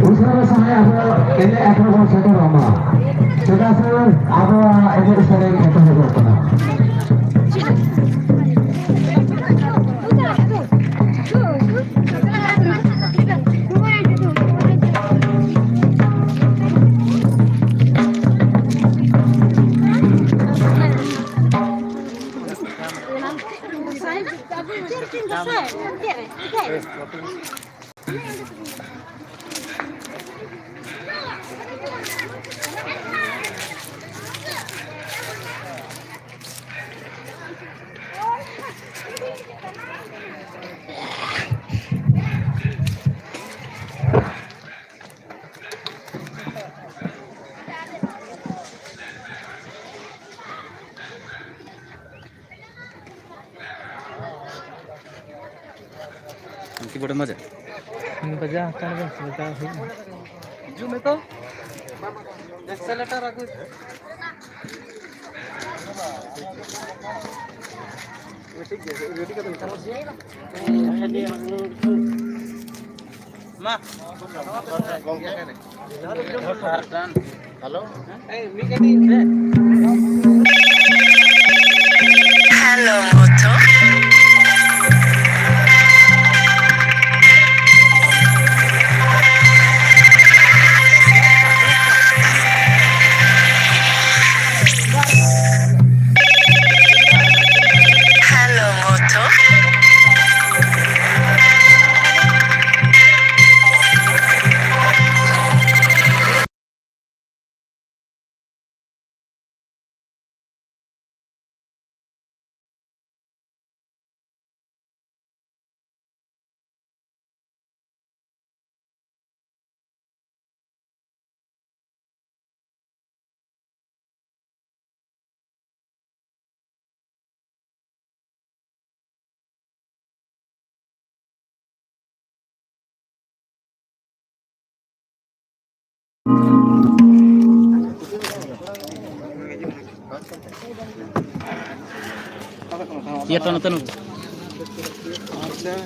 Usaha saya apa ini akan saya ramah. Sudah sih apa ini saya kata apa? Keyboard में बजा कर बजा जो में तो एक्सेलेटर आगे रेडी कर मां हेलो ए मी कटी Hello, Moto. Hello, Moto. ये तो नतनु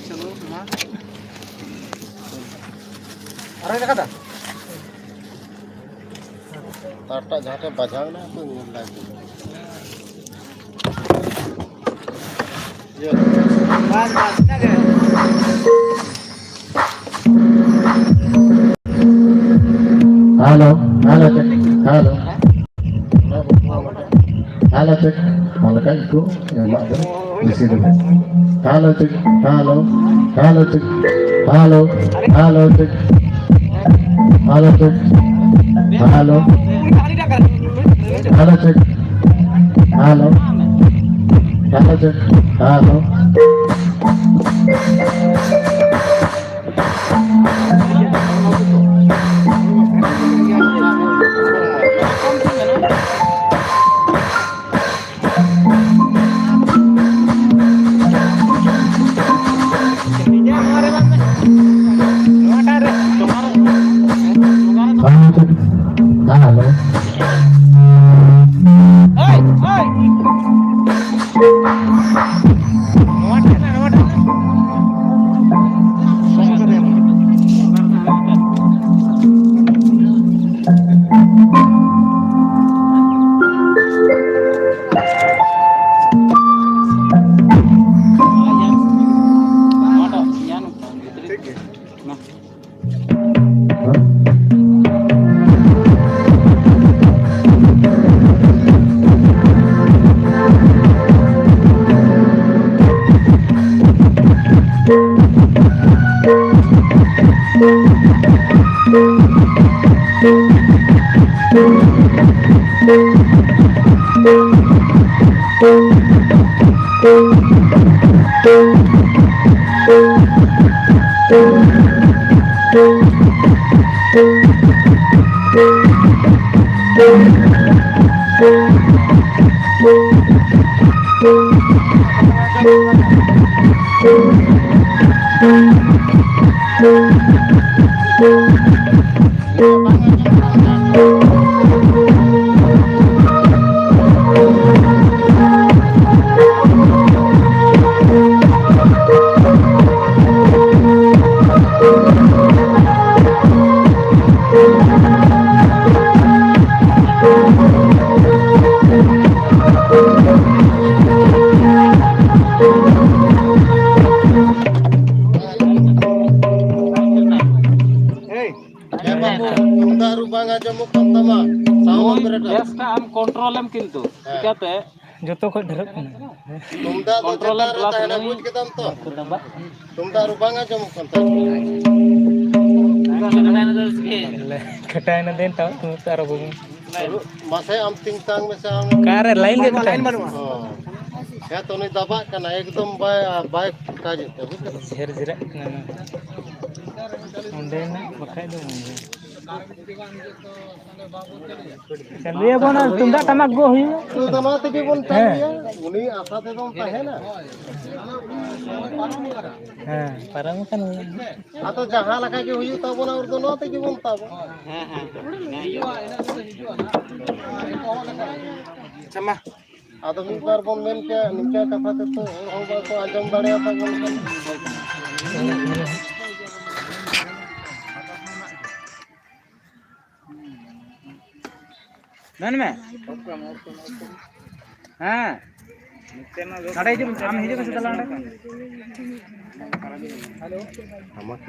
चलो मां अरे देखा था तारटा जहाँ पे बजाओ ना तो नींद लग ये बस बस चले Halo, halo cek, halo, halo cek, halo kan itu yang ada di sini. Halo cek, halo, halo cek, halo, halo cek, halo cek, halo, halo cek, halo, halo cek, halo. Halo. तुमदा रुबांगा जमुक तमा sound operator gas का हम control हम किंतु चिकाते जोतो को ढेरक ना तुमदा control controller plus ताहेना नहीं बुझ केदम तो दबा तुमदा रुबांगा जमुक तमा ले कटाय ना देन ताव तुम तारो बगु मासे आम तिंग तांग में से आम कारे लाइन के कटाय या तो नहीं दबा कना एकदम बाय बाय काज बुझ केदम झेर झेर ना ओंडे ना बखाय दो चलिए बोना तुमदा टमक गो हुई तो दमा ते के बोल तालिया उनी आशा ते दम ताहेना हां परम कन आ तो जहां लगा के हुई तो बोना और तो न ते के बोल ताबो sama आदो मी बार बोन मेन के निका कथा ते तो हम बार को आजम दाड़े आता बोल नन में हां साडे जो हम हिजे कैसे चला हेलो हमाक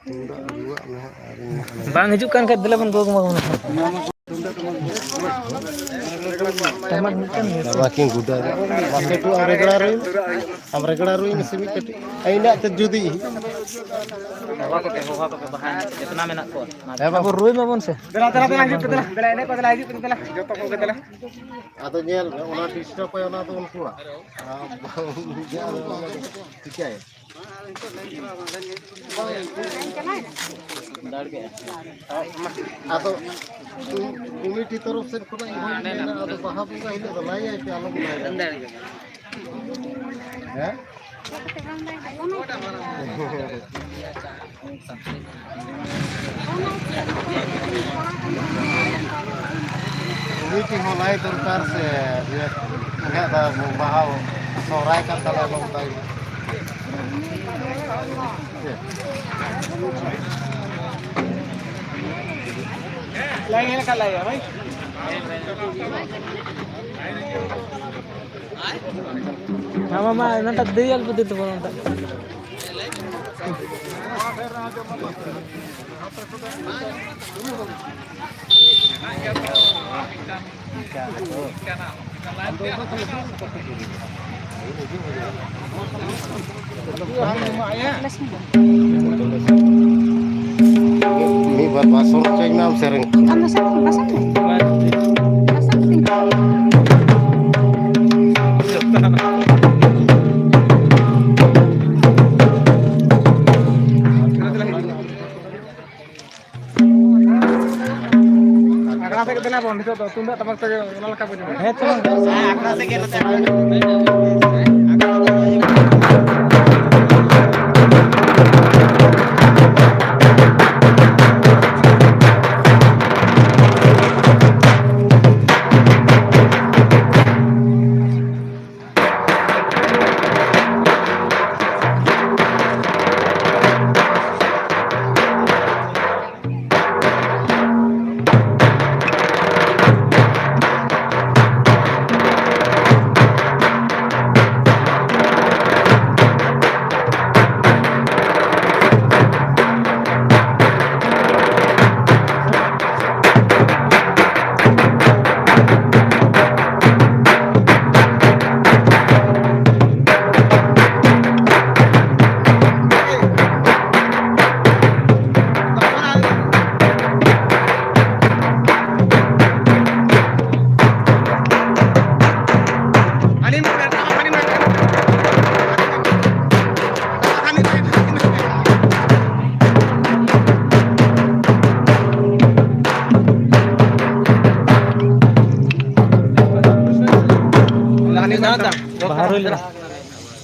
तुंदा रुआ में बांग हिजुक kan kat delapan gog mag टमक निकन वाकिंग गुडा मासे तू हम रेगड़ा रुई में सिमी कटी आइना ते जुदी bawa ko bahan जितना मेहनत को अब रोई में बन से दला हिजुक दला ini ko dala हिजुक दला joto ko dala आतो नेल ओना डिस्टर्ब पे ओना तो उनको ठीक है आतो कमिटी तरफ से कोना आतो बाहा बुगा हिले तो लाई है आलो बुलाई है कमिटी होलाई दरकार से ये ada baha sorai kan kalau long tai lagi है कल आया भाई मामा मा नंटा देयल पति तो बनता ini berbasur cek nam sering akra se kitna bon itu tunda tamak se nal ka bujhe है तो akra se kitna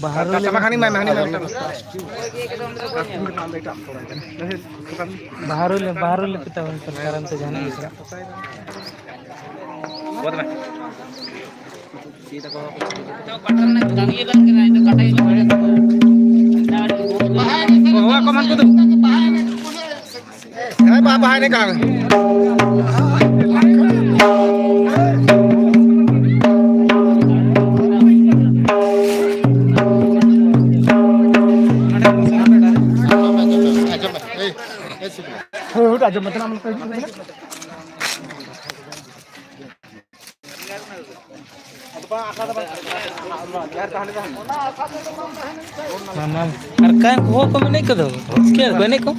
बाहर makani बाहर ले पिता बन सरकार से जाने इसका बहुत में सीधा को बटन ना दुकान ये बंद करना है तो कटाई हुआ कमान को तो है बाहर निकाल aja mah. Sih. udah aja mata nama mama arkain ko ko नहीं कर दो क्या बने को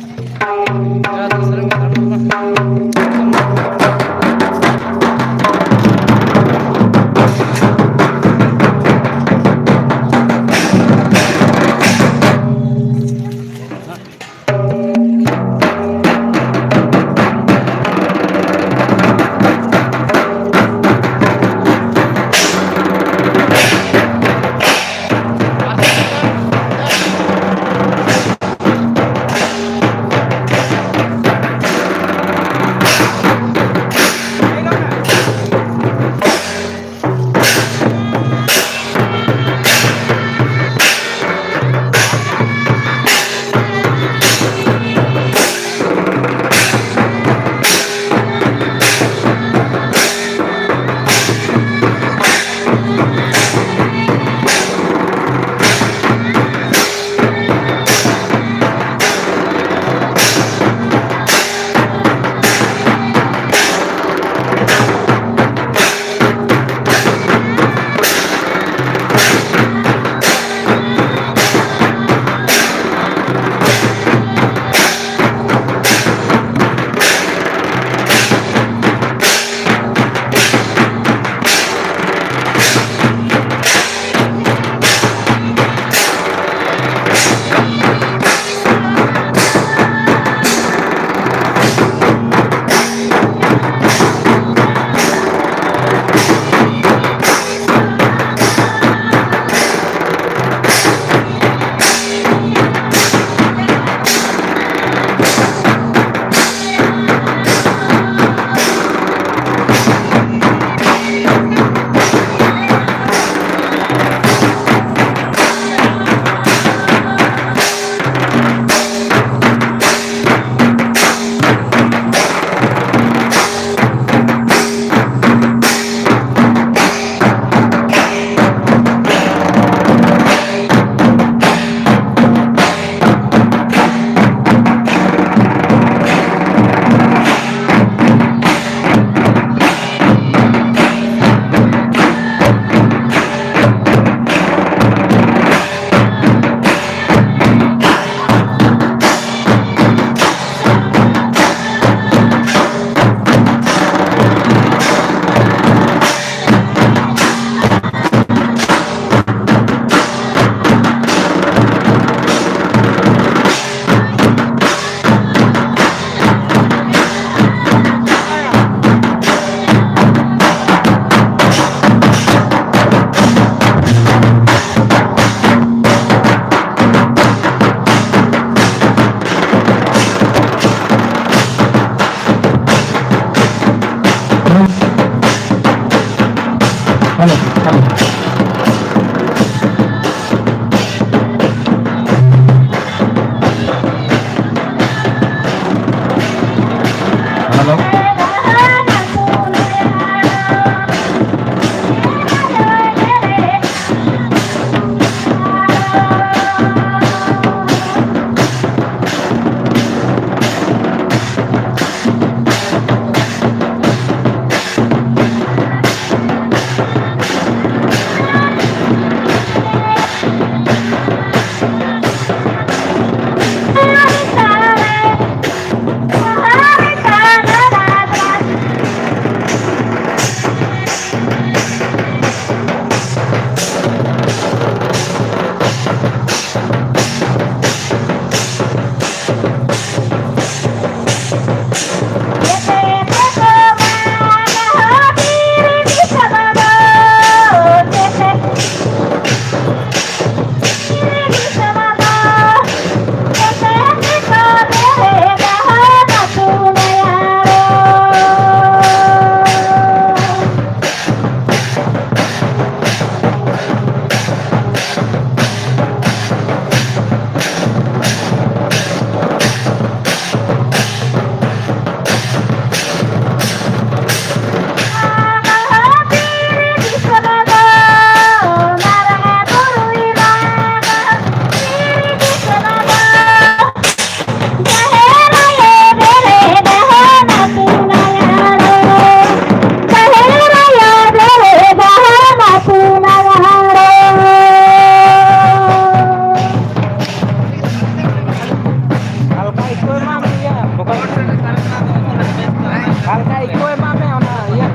Halka iko emame ona ya.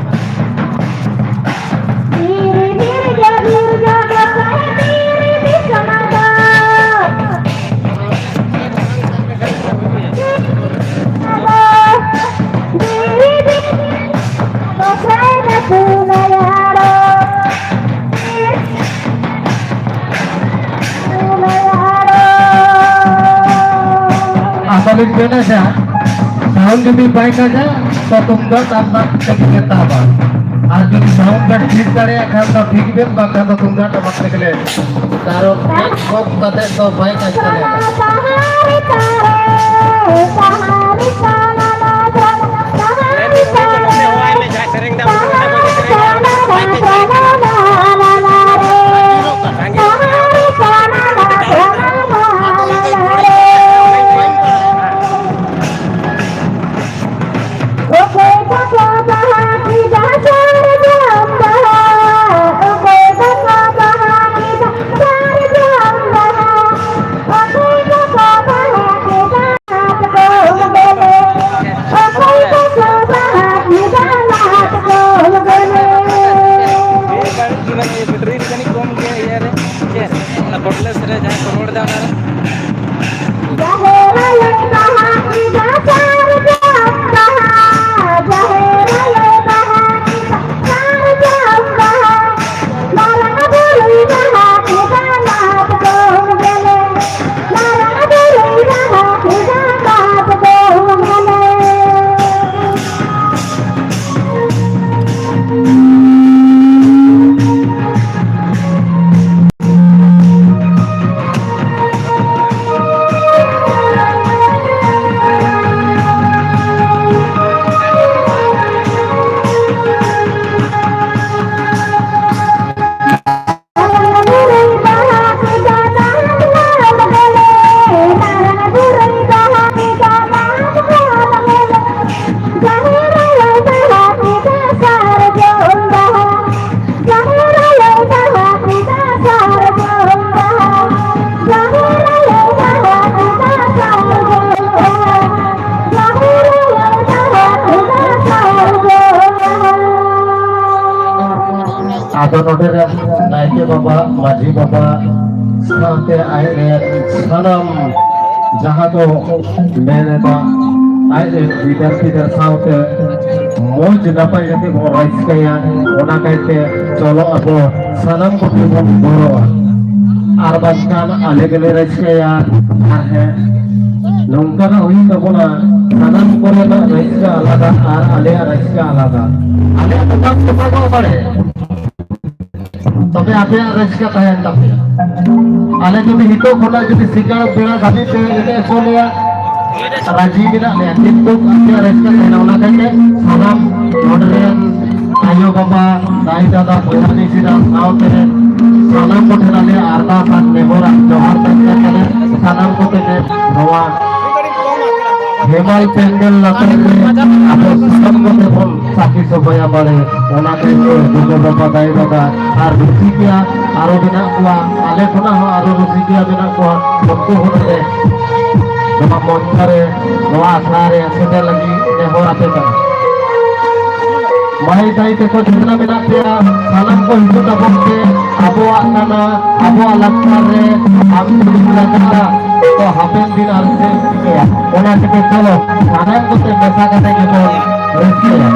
Asal Indonesia, tahun demi baik aja, tunggal tambah sedikit tambah. Arjun sound ber ठीक करे खाना ठीक भी बाका तो तुंगा टमाट निकले तारो सब कते तो बाइक चले Ada noder naiknya bapak, maji bapak, sampai akhirnya sanam jahato meneta akhirnya tidak sampai mau jenapai jadi orang kaya, orang kaya colo apa sanam kopi boro, arbaskan alegale kaya, nongkar hui kabuna sanam korena raisa alada, alea raisa alada, alea tetap kau pare. तबे आपे register कहें तबे आले जो भी हितो खोला जो भी सिकार बेड़ा गाड़ी पे इन्हें खोलिया राजी बिना ले तिंतु आपे रजिस्टर कहें उन्हें कहेंगे सलाम मॉडरेन आयो बाबा दाई दादा पुजारी सीधा नाव तेरे सलाम को ठहरा ले आरता साथ नेबोरा जोहार तक करे सलाम को तेरे नवा हेमाल पेंडल लतर में आपो सब को तेरे साकी सोबया बारे उन्हें कहेंगे दुर्गा बाबा दाई दादा আর রসিকিয়া আরো বিনা কুয়া আলে কোনা হ আরো রসিকিয়া বিনা কুয়া লক্ষ্য হতে নমা মন্ত্রে নয়া আসারে সেটা লাগি নেহর আপে কানা মাই দাই তে কো ঝুনা বিনা পেয়া সালাম কো হিতো তাবকে আবওয়া কানা আবওয়া লাক্কারে আমি লাগা তো হাপেন দিন আর সে কিয়া ওনা থেকে চলো সালাম করতে মেসা কাটে কে বল রসিকিয়া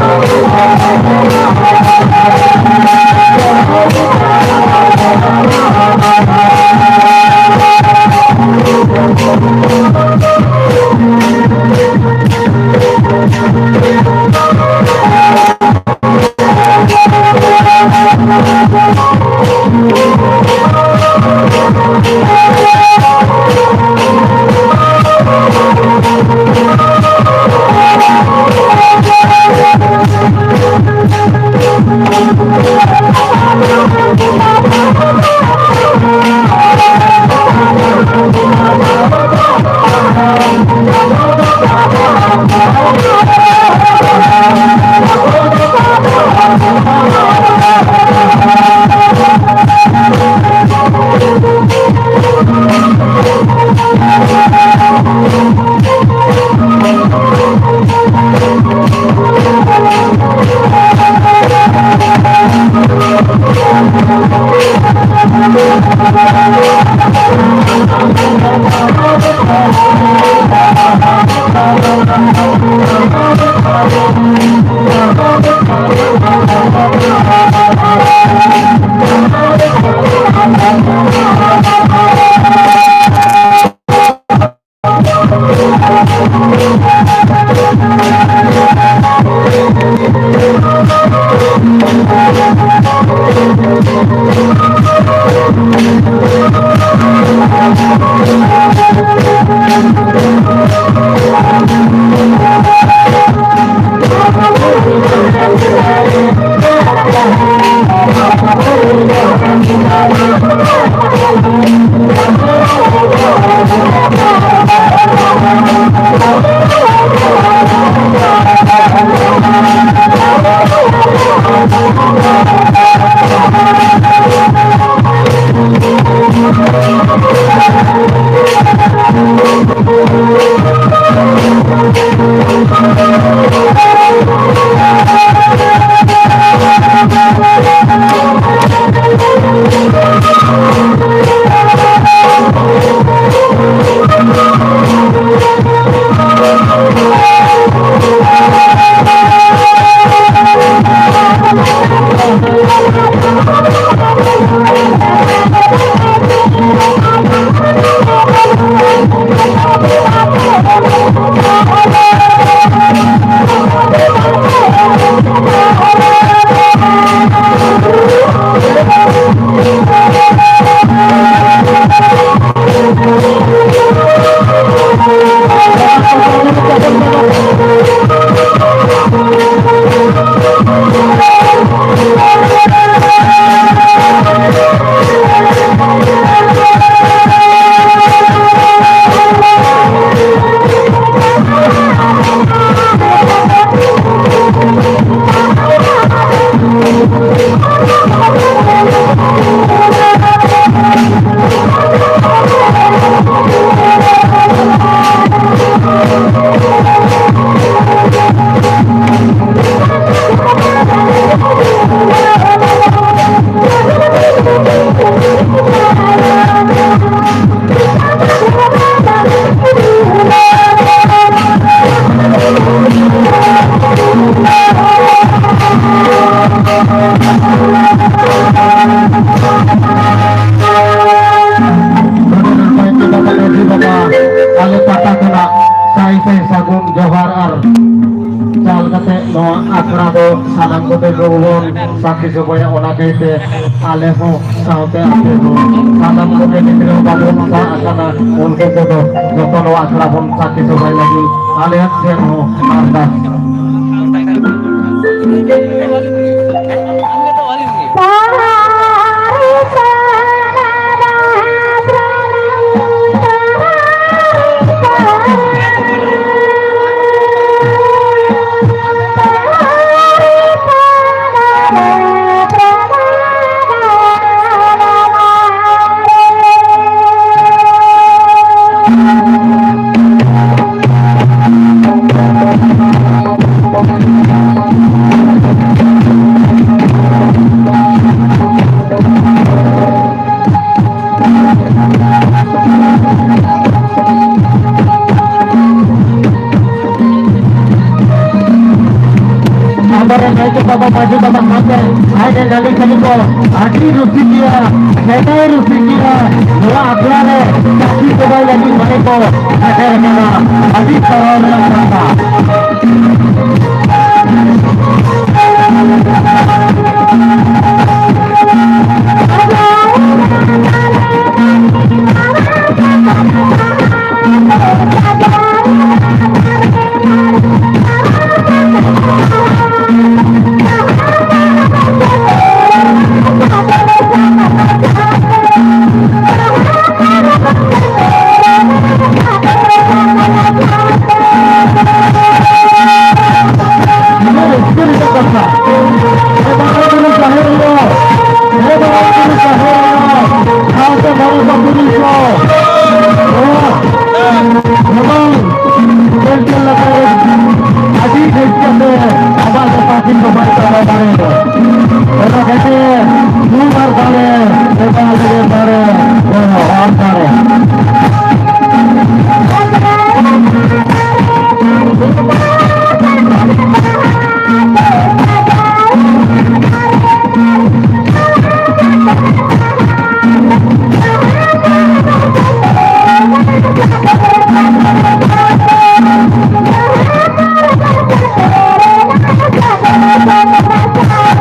Thank you. Sakit supaya orang kita aleho sampai akhirnya salam mungkin itu baru masa karena untuk itu jodoh doa kerapun sakit supaya lagi alihat seno andas Bapak maju bapak sampai ada dari kaniko hati rupiah saya rupiah dua akhirnya kaki kembali lagi kaniko ada mana hati kalau berapa Aji দেখতে আবার পাখির দোকান করা পারে এটা খেতে দুবার পারে এটা লেগে পারে আর পারে Thank you.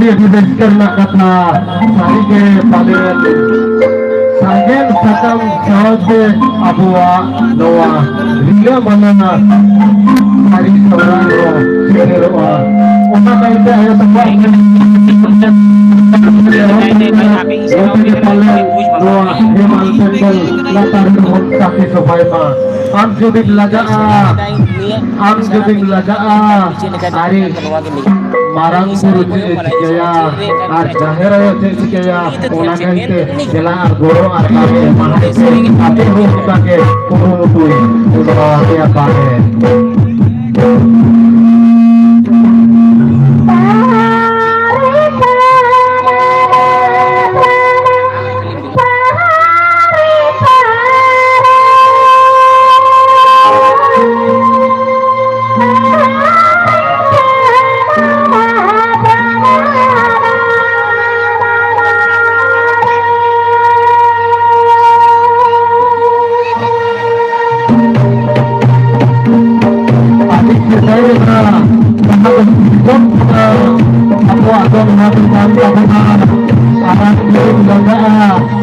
dia dibesarkan kata sari ke paling sangen sakam sahaja abua doa ria mana hari seorang doa seorang orang kaya ayat tempat am jubin lagaa hari marang guru cikaya ar jahera cikaya ona kante jela ar goro ar kame mahase ate ruk kake kurun tui udah ate apa ke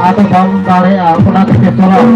atau bang karya pernah kecolok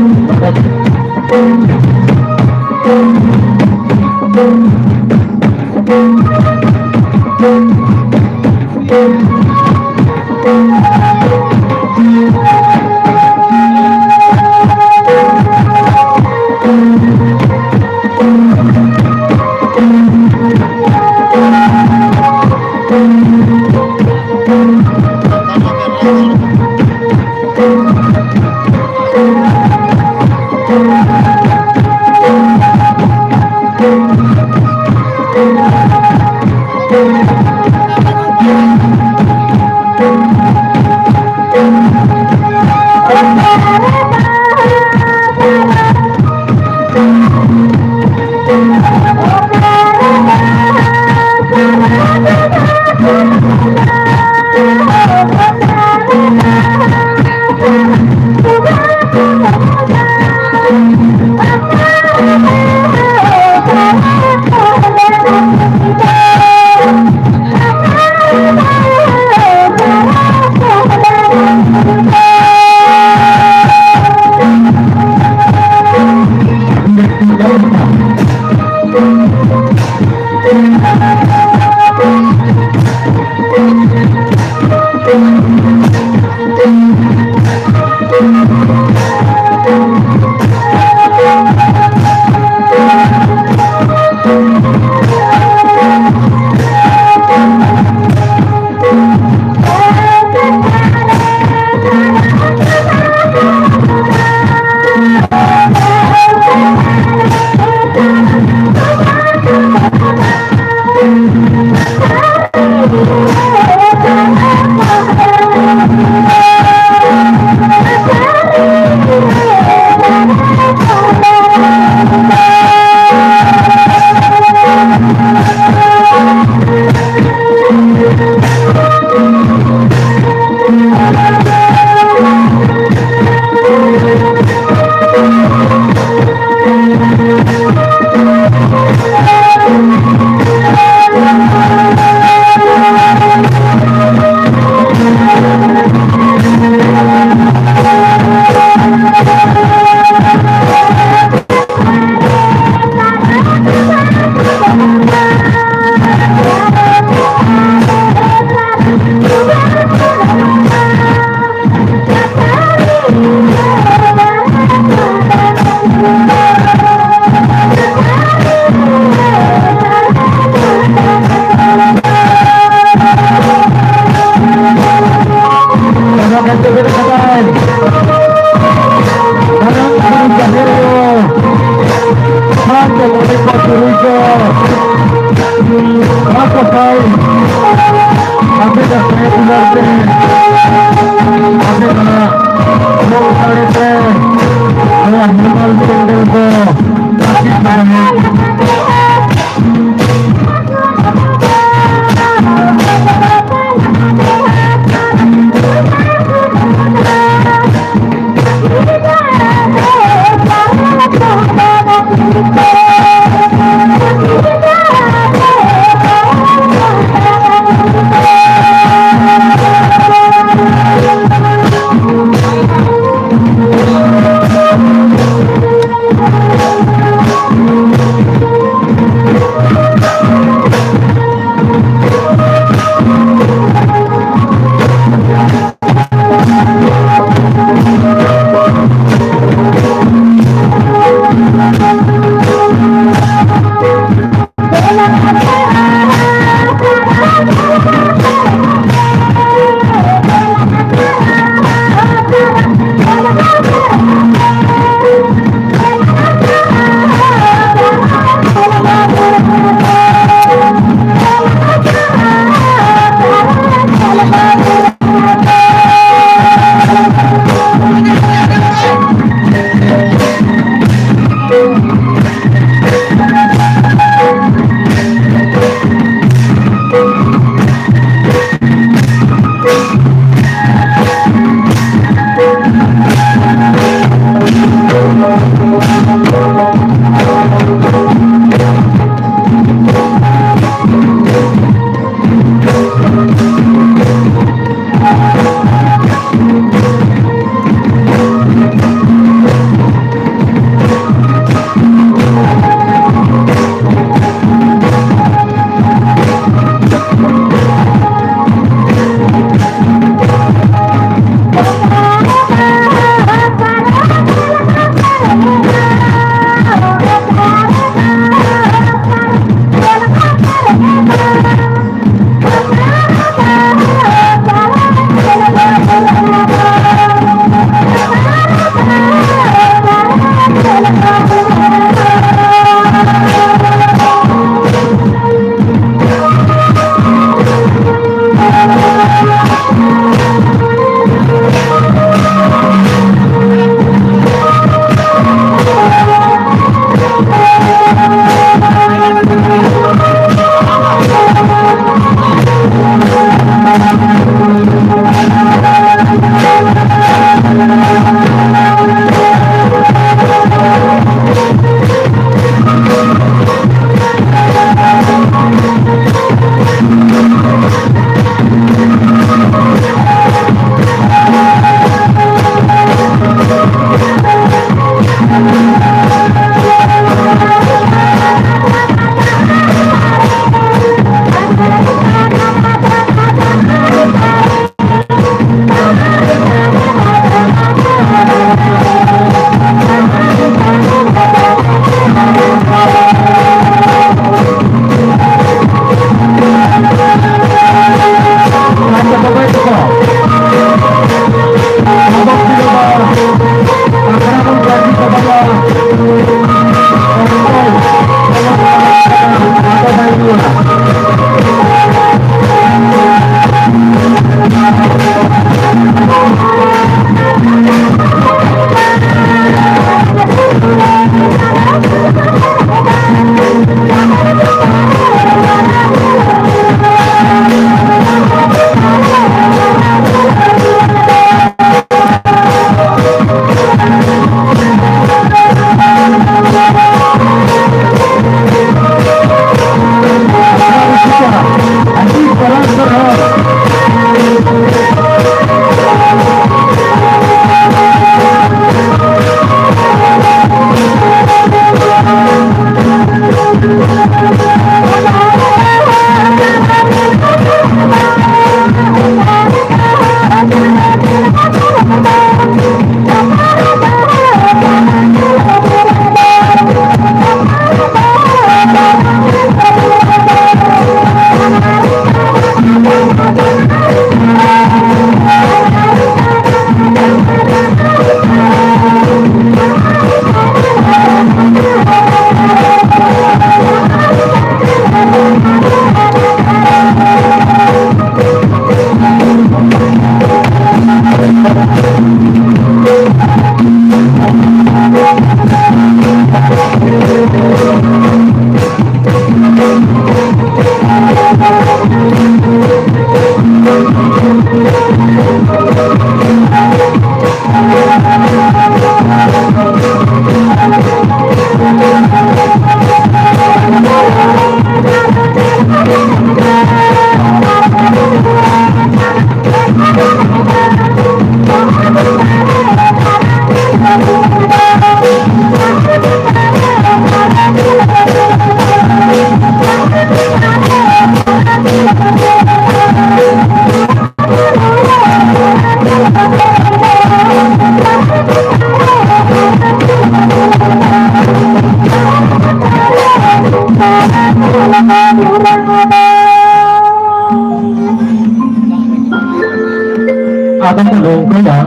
Ada nongkaya,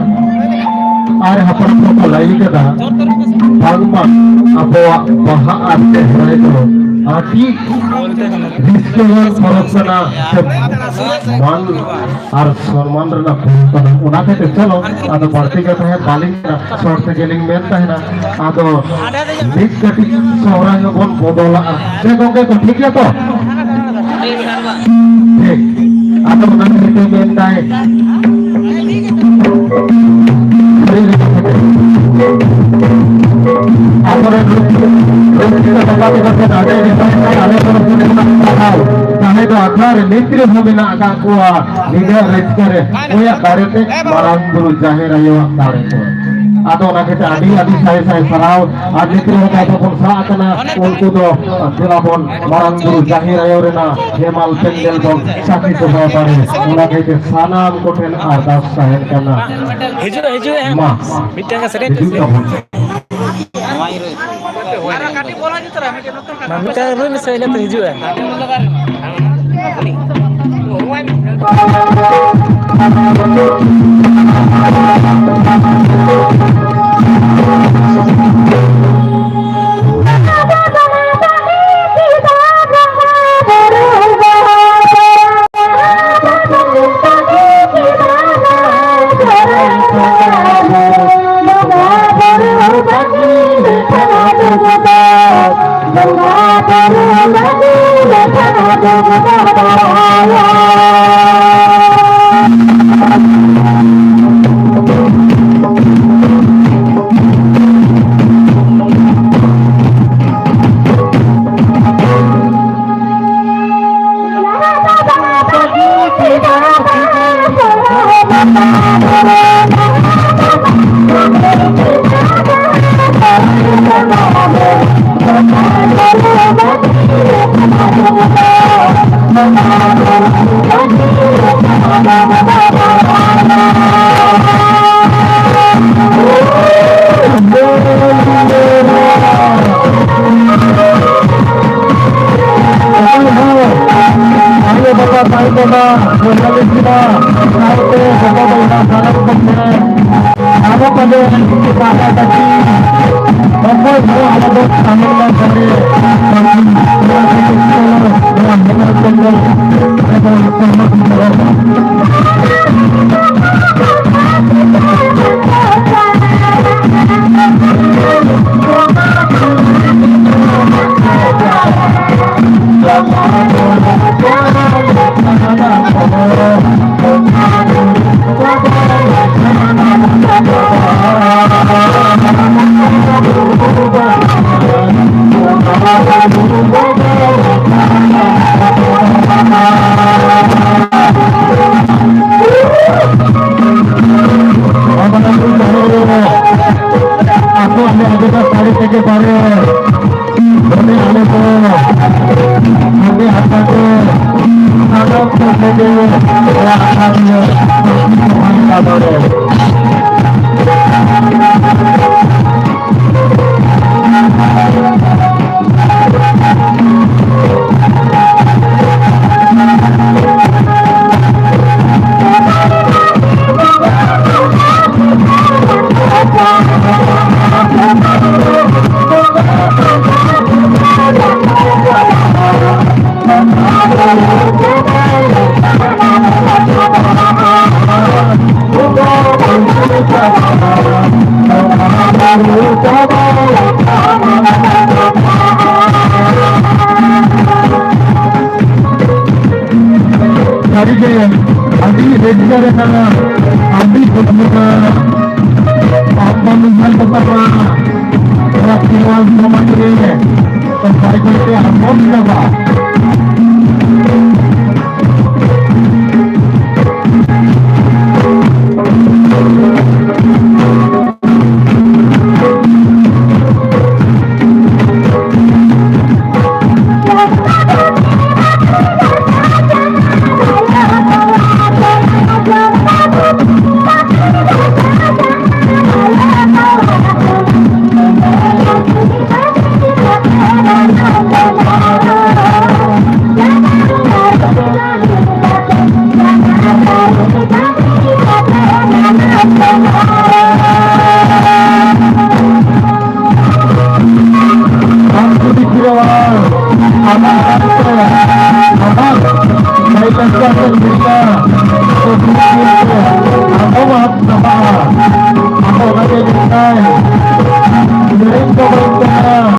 ada apa pun lain kita, bangma apa bahan tehra itu, ati Riskewan Farasana मान और सम्मान रना पूर्ण उन्हाते तो चलो आदो बढ़ती का तो है बालिंग ना शॉर्ट गेलिंग में तो है ना आदो बिग कटी सोहरा जो कौन बोला देखो के तो ठीक है तो ठीक आदो उन्हाते तो में ना है आदो Kami doa agar menteri pembina akan kuat, liga rezeki, kuya karete barang bulu jahir ayo karete. Atau nak kita adi saya sarau, adi menteri kita pun saat na untuk do filapun barang bulu jahir ayo rena, hemal pendel pun sakit tu saya pare. Nak kita sanam koten ardas saya karena. Hijau Ma, Mitang ka seret. hijau tak pun. Mamita rin sa ila to hijau eh. Thank you. Baiklah kuasa kita Aku maaf sama Aku lagi minta Beri keberuntungan